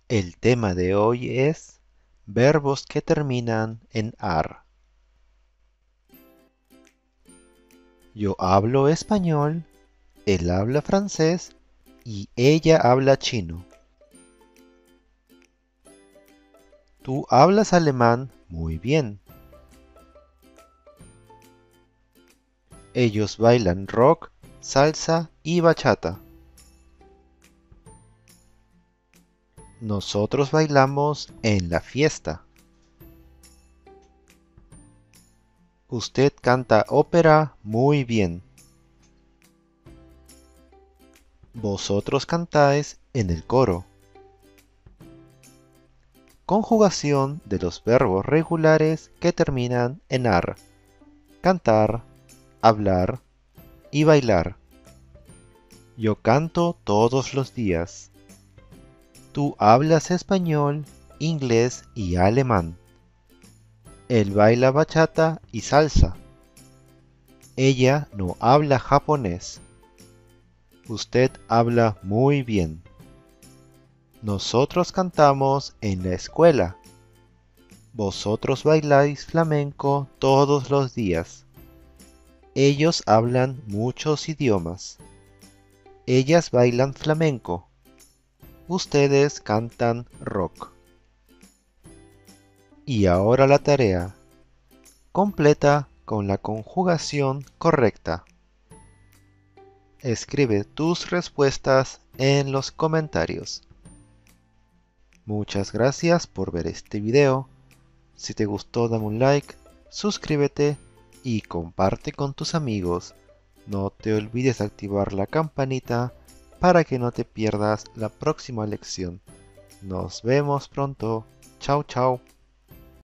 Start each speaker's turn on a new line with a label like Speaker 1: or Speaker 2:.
Speaker 1: El tema de hoy es verbos que terminan en ar. Yo hablo español, él habla francés y ella habla chino. Tú hablas alemán muy bien. Ellos bailan rock, salsa y bachata. Nosotros bailamos en la fiesta. Usted canta ópera muy bien. Vosotros cantáis en el coro. Conjugación de los verbos regulares que terminan en ar. Cantar, hablar y bailar. Yo canto todos los días. Tú hablas español, inglés y alemán. Él baila bachata y salsa. Ella no habla japonés. Usted habla muy bien. Nosotros cantamos en la escuela. Vosotros bailáis flamenco todos los días. Ellos hablan muchos idiomas. Ellas bailan flamenco. Ustedes cantan rock. Y ahora la tarea. Completa con la conjugación correcta. Escribe tus respuestas en los comentarios. Muchas gracias por ver este video. Si te gustó, dame un like, suscríbete y comparte con tus amigos. No te olvides de activar la campanita para que no te pierdas la próxima lección. Nos vemos pronto. Chao, chao.